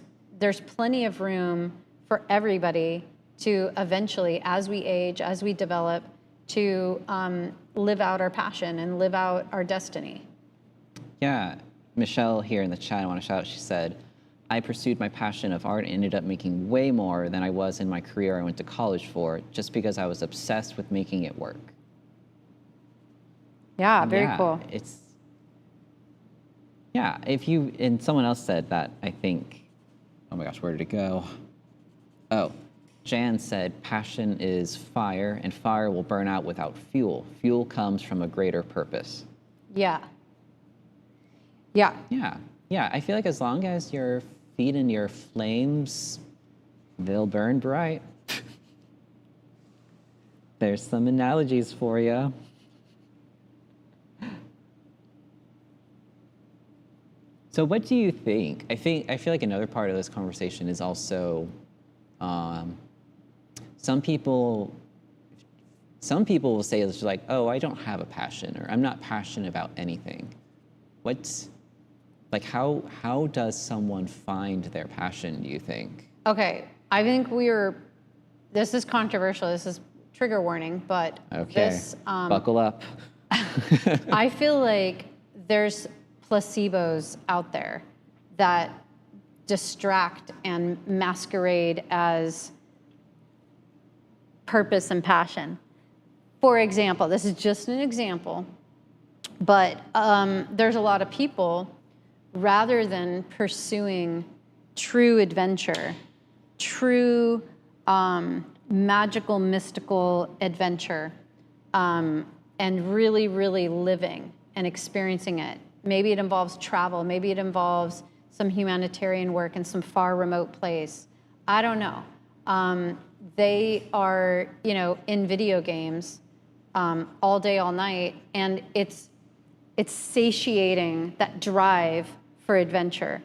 plenty of room for everybody to eventually, as we age, as we develop, to live out our passion and live out our destiny. Yeah, Michelle here in the chat, I want to shout out, she said, I pursued my passion of art and ended up making way more than I was in my career I went to college for, just because I was obsessed with making it work. Yeah, very cool. And someone else said that, I think, oh my gosh, where did it go? Oh, Jan said passion is fire, and fire will burn out without fuel. Fuel comes from a greater purpose. Yeah. Yeah. Yeah, yeah. I feel like as long as you're feeding your flames, they'll burn bright. There's some analogies for you. So what do you think? I feel like another part of this conversation is also some people will say it's like, oh, I don't have a passion, or I'm not passionate about anything. How does someone find their passion, do you think? Okay, I think this is controversial, this is trigger warning, but Okay, this, buckle up. I feel like there's placebos out there that distract and masquerade as purpose and passion. For example, this is just an example, but there's a lot of people, rather than pursuing true adventure, true magical, mystical adventure, and really, really living and experiencing it. Maybe it involves travel, maybe it involves some humanitarian work in some far remote place. I don't know. They are, in video games all day, all night, and it's satiating that drive for adventure,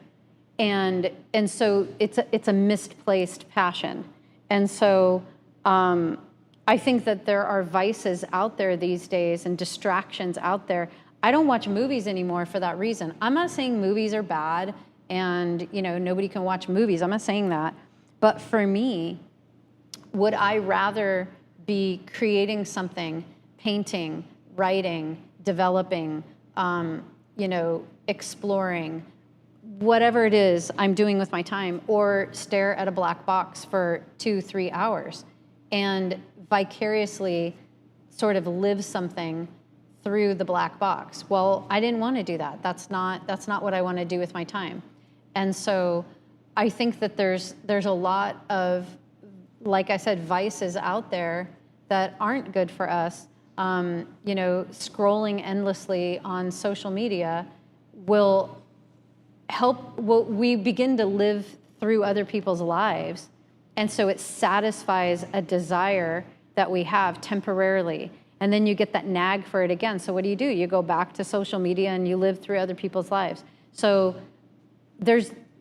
and so it's a misplaced passion, and so I think that there are vices out there these days and distractions out there. I don't watch movies anymore for that reason. I'm not saying movies are bad and nobody can watch movies. I'm not saying that, but for me, would I rather be creating something, painting, writing, developing, exploring, whatever it is I'm doing with my time, or stare at a black box for 2-3 hours and vicariously sort of live something through the black box? Well, I didn't want to do that. That's not what I want to do with my time. And so I think that there's a lot of, like I said, vices out there that aren't good for us. Scrolling endlessly on social media will help. We begin to live through other people's lives, and so it satisfies a desire that we have temporarily, and then you get that nag for it again. So what do? You go back to social media and you live through other people's lives. So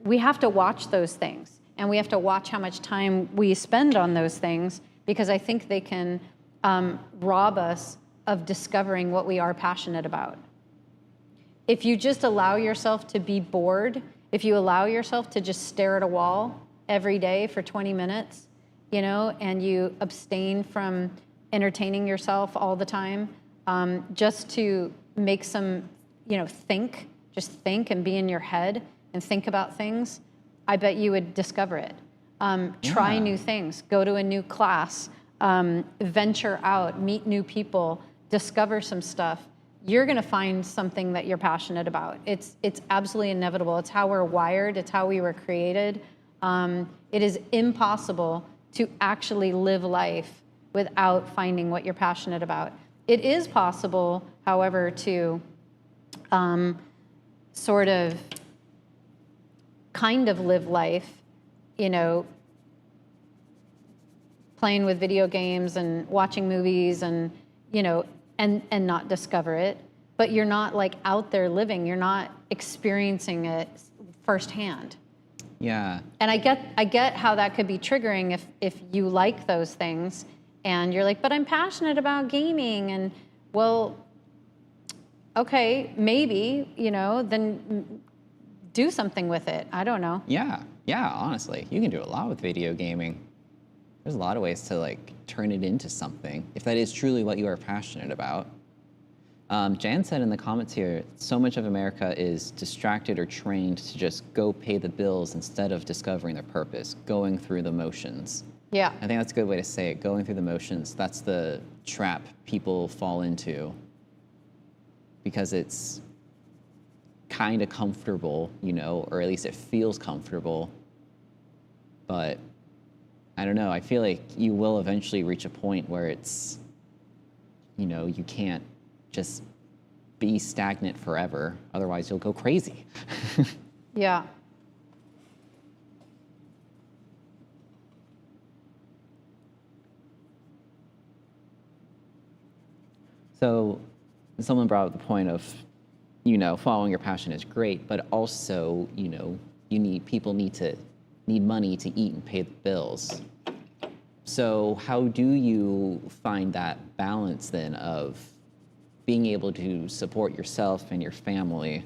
we have to watch those things, and we have to watch how much time we spend on those things, because I think they can rob us of discovering what we are passionate about. If you just allow yourself to be bored, if you allow yourself to just stare at a wall every day for 20 minutes, and you abstain from entertaining yourself all the time, just to make some, just think and be in your head and think about things, I bet you would discover it. Try new things, go to a new class, venture out, meet new people, discover some stuff. You're gonna find something that you're passionate about. It's absolutely inevitable. It's how we're wired, it's how we were created. It is impossible to actually live life without finding what you're passionate about. It is possible, however, to sort of kind of live life, playing with video games and watching movies and not discover it, but you're not like out there living, you're not experiencing it firsthand. Yeah. And I get how that could be triggering if you like those things and you're like, but I'm passionate about gaming, and well, okay, maybe, then do something with it. I don't know. Yeah, honestly, you can do a lot with video gaming. There's a lot of ways to turn it into something, if that is truly what you are passionate about. Jan said in the comments here, so much of America is distracted or trained to just go pay the bills instead of discovering their purpose, going through the motions. Yeah. I think that's a good way to say it, going through the motions. That's the trap people fall into, because it's kind of comfortable, or at least it feels comfortable, but I don't know, I feel like you will eventually reach a point where it's, you can't just be stagnant forever. Otherwise, you'll go crazy. Yeah. So someone brought up the point of, following your passion is great, but also, people need money to eat and pay the bills. So how do you find that balance then of being able to support yourself and your family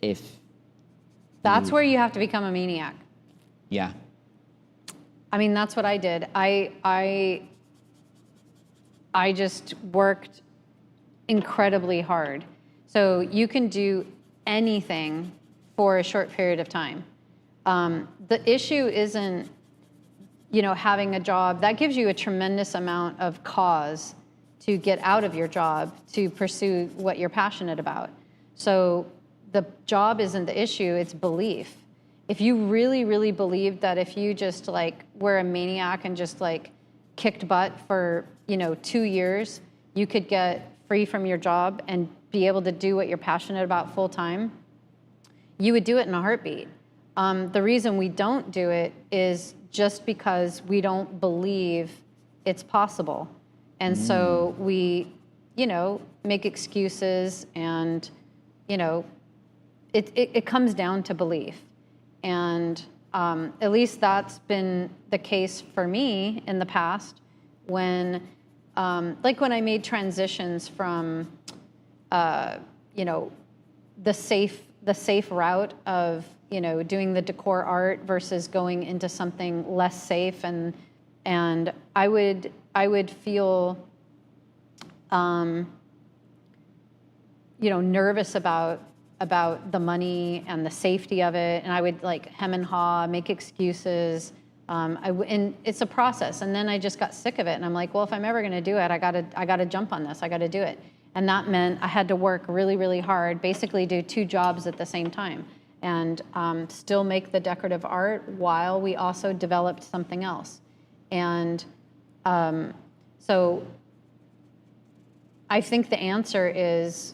if That's where you have to become a maniac. Yeah. I mean, that's what I did. I just worked incredibly hard. So you can do anything for a short period of time. The issue isn't, having a job. That gives you a tremendous amount of cause to get out of your job to pursue what you're passionate about. So the job isn't the issue, it's belief. If you really, really believed that if you just were a maniac and just kicked butt for 2 years, you could get free from your job and be able to do what you're passionate about full time, you would do it in a heartbeat. The reason we don't do it is just because we don't believe it's possible. And so we, make excuses and, it comes down to belief. And at least that's been the case for me in the past when, when I made transitions from, the safe route of, doing the decor art versus going into something less safe, and I would feel, nervous about the money and the safety of it, and I would hem and haw, make excuses. And it's a process, and then I just got sick of it, and I'm like, well, if I'm ever going to do it, I gotta jump on this. I got to do it, and that meant I had to work really, really hard, basically do 2 jobs at the same time, and still make the decorative art while we also developed something else. And so I think the answer is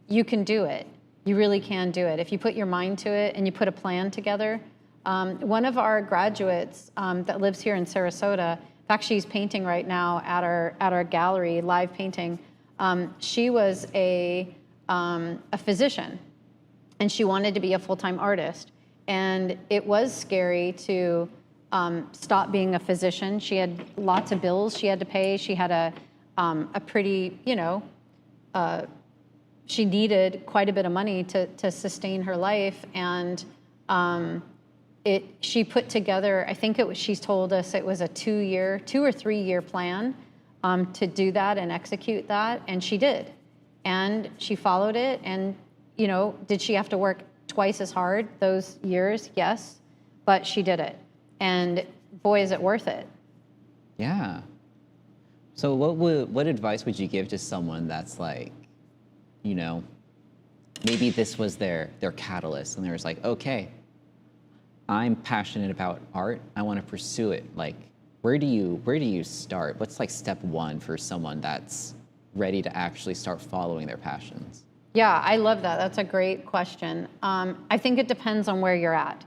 you can do it. You really can do it. If you put your mind to it and you put a plan together. One of our graduates that lives here in Sarasota, in fact, she's painting right now at our gallery, live painting. She was a physician, and she wanted to be a full-time artist. And it was scary to stop being a physician. She had lots of bills she had to pay. She had a pretty, she needed quite a bit of money to sustain her life. And she put together, I think she's told us it was a 2 or 3 year plan to do that and execute that. And she did. And she followed it. And, did she have to work twice as hard those years? Yes. But she did it. And boy, is it worth it. Yeah. So what advice would you give to someone that's maybe this was their catalyst, and they was like, okay, I'm passionate about art. I want to pursue it. Where do you start? What's step 1 for someone that's ready to actually start following their passions? Yeah, I love that. That's a great question. I think it depends on where you're at.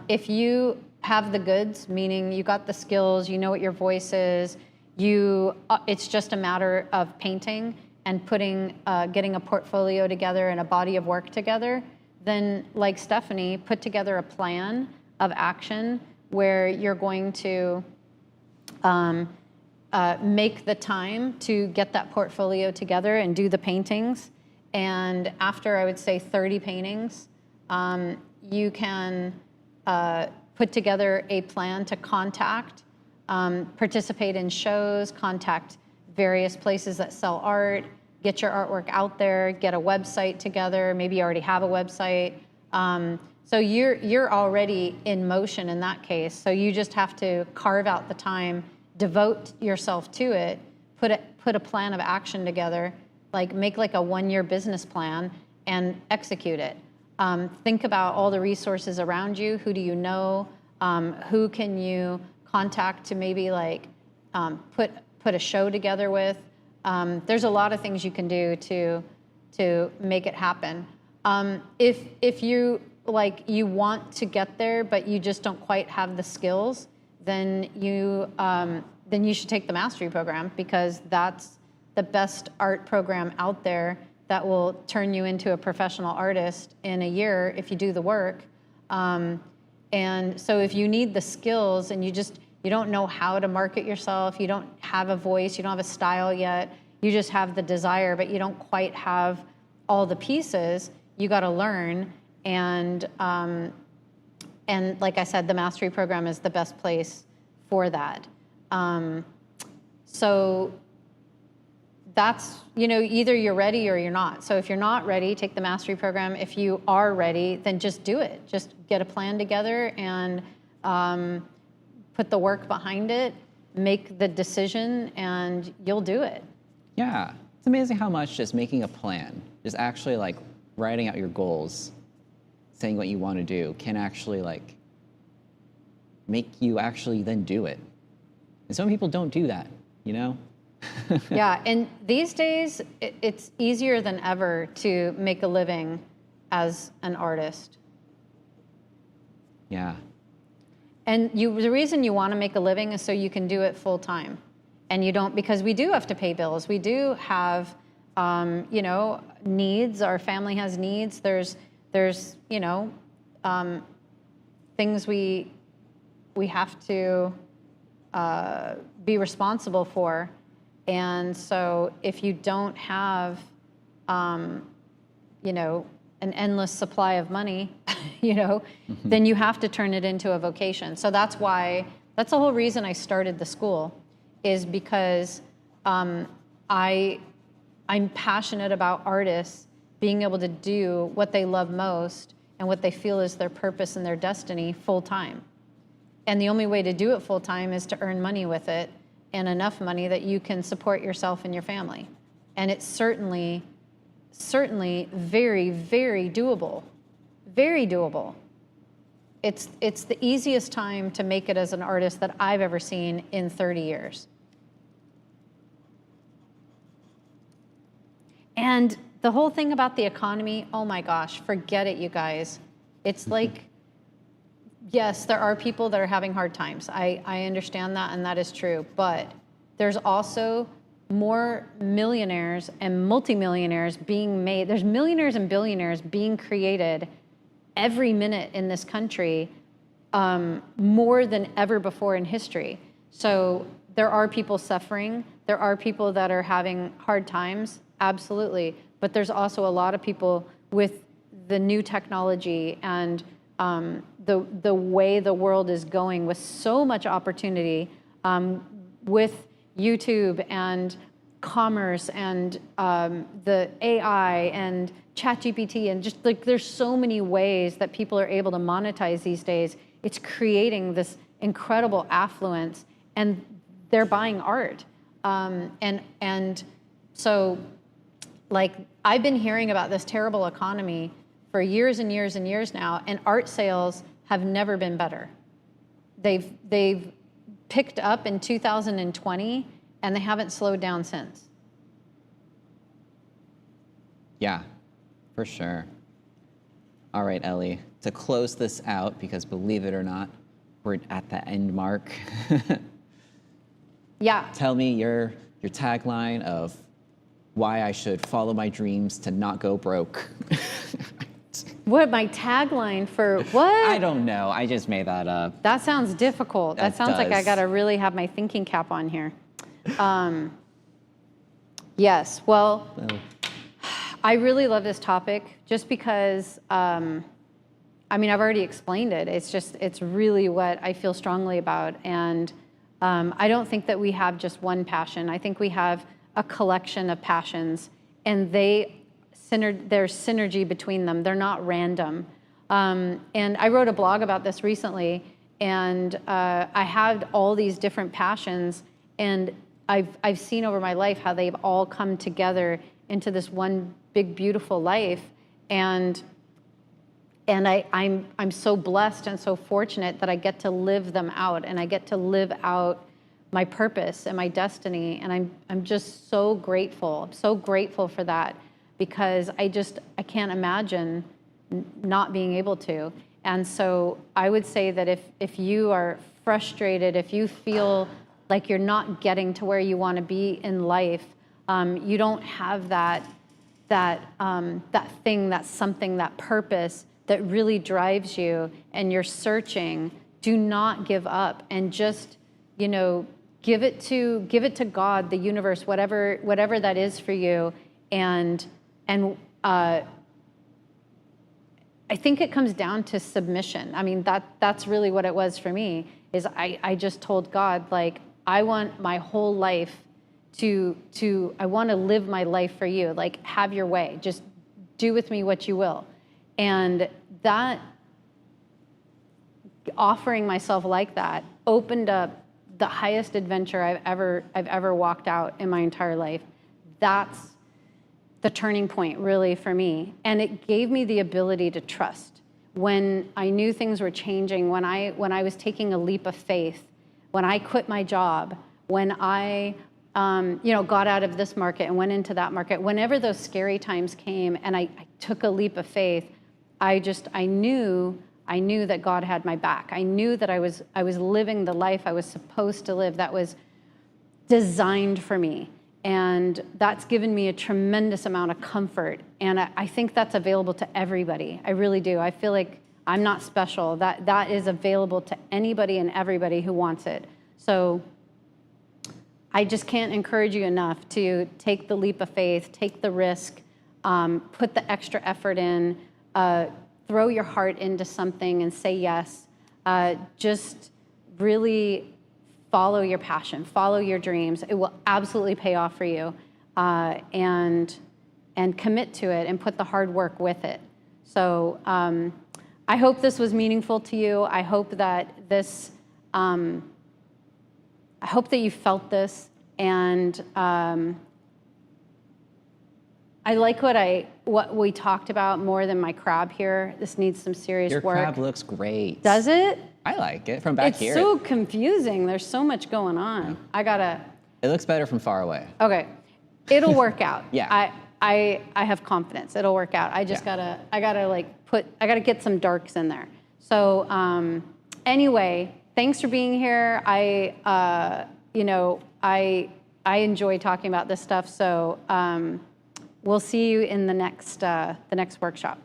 If you have the goods, meaning you got the skills, you know what your voice is, it's just a matter of painting and getting a portfolio together and a body of work together, then like Stephanie, put together a plan of action where you're going to make the time to get that portfolio together and do the paintings. And after, I would say, 30 paintings, you can put together a plan to contact, participate in shows, contact various places that sell art, get your artwork out there, get a website together. Maybe you already have a website. So you're already in motion in that case. So you just have to carve out the time, devote yourself to it, put a plan of action together, make a 1-year business plan and execute it. Think about all the resources around you. Who do you know? Who can you contact to maybe like put a show together with? There's a lot of things you can do to make it happen. If you you want to get there, but you just don't quite have the skills, then you should take the mastery program, because that's the best art program out there that will turn you into a professional artist in a year if you do the work. And so if you need the skills and you don't know how to market yourself, you don't have a voice, you don't have a style yet, you just have the desire, but you don't quite have all the pieces, you got to learn. And like I said, the mastery program is the best place for that. So that's, either you're ready or you're not. So if you're not ready, take the mastery program. If you are ready, then just do it. Just get a plan together and put the work behind it, make the decision, and you'll do it. Yeah, it's amazing how much just making a plan, just actually like writing out your goals, saying what you want to do, can actually like make you actually then do it. And some people don't do that, Yeah, and these days it's easier than ever to make a living as an artist. Yeah. And the reason you want to make a living is so you can do it full time. And you don't, because we do have to pay bills. We do have, needs. Our family has needs. There's things we have to be responsible for. And so if you don't have, an endless supply of money, then you have to turn it into a vocation. So that's the whole reason I started the school, is because I'm passionate about artists being able to do what they love most and what they feel is their purpose and their destiny full time. And the only way to do it full time is to earn money with it, and enough money that you can support yourself and your family. And it's certainly very, very doable. Very doable. It's the easiest time to make it as an artist that I've ever seen in 30 years. And the whole thing about the economy, oh my gosh, forget it, you guys. It's like, yes, there are people that are having hard times. I understand that, and that is true. But there's also more millionaires and multimillionaires being made. There's millionaires and billionaires being created every minute in this country, more than ever before in history. So there are people suffering. There are people that are having hard times, absolutely. But there's also a lot of people with the new technology and the way the world is going, with so much opportunity, with YouTube and commerce and the AI and ChatGPT, and just like there's so many ways that people are able to monetize these days. It's creating this incredible affluence, and they're buying art. And so, like, I've been hearing about this terrible economy for years and years and years now, and art sales have never been better. They've picked up in 2020, and they haven't slowed down since. Yeah, for sure. All right, Elli, to close this out, because believe it or not, we're at the end mark. Yeah. Tell me your tagline of why I should follow my dreams to not go broke. What, my tagline for what? I don't know. I just made that up. That sounds difficult. That sounds like I does. got to really have my thinking cap on here. Yes, well, I really love this topic just because, I've already explained it. It's really what I feel strongly about. And I don't think that we have just one passion. I think we have a collection of passions, and there's synergy between them. They're not random. And I wrote a blog about this recently, and I had all these different passions, and I've seen over my life how they've all come together into this one big, beautiful life. And And I'm so blessed and so fortunate that I get to live them out, and I get to live out my purpose and my destiny. And I'm just so grateful. I'm so grateful for that, because I can't imagine not being able to. And so I would say that if you are frustrated, if you feel like you're not getting to where you want to be in life, you don't have that thing, that something, that purpose that really drives you, and you're searching, do not give up, and just, give it to God, the universe, whatever that is for you. And I think it comes down to submission. I mean, that's really what it was for me, is I just told God, like, I want my whole life I want to live my life for you. Like, have your way. Just do with me what you will. And that, offering myself like that, opened up the highest adventure I've ever walked out in my entire life. That's the turning point, really, for me. And it gave me the ability to trust. When I knew things were changing, when I was taking a leap of faith, when I quit my job, when I got out of this market and went into that market, whenever those scary times came and I took a leap of faith, I knew that God had my back. I knew that I was living the life I was supposed to live, that was designed for me. And that's given me a tremendous amount of comfort. And I think that's available to everybody. I really do. I feel like I'm not special. That is available to anybody and everybody who wants it. So I just can't encourage you enough to take the leap of faith, take the risk, put the extra effort in, throw your heart into something and say yes. Just really follow your passion, follow your dreams. It will absolutely pay off for you, and commit to it and put the hard work with it. So I hope this was meaningful to you. I hope that I hope that you felt this, and I like what we talked about more than my crab here. This needs some serious work. Your crab looks great. Does it? I like it from back here. It's so confusing. There's so much going on. Yeah. It looks better from far away. Okay, it'll work out. Yeah. I have confidence. It'll work out. I just gotta get some darks in there. So anyway, thanks for being here. I enjoy talking about this stuff. So we'll see you in the next workshop.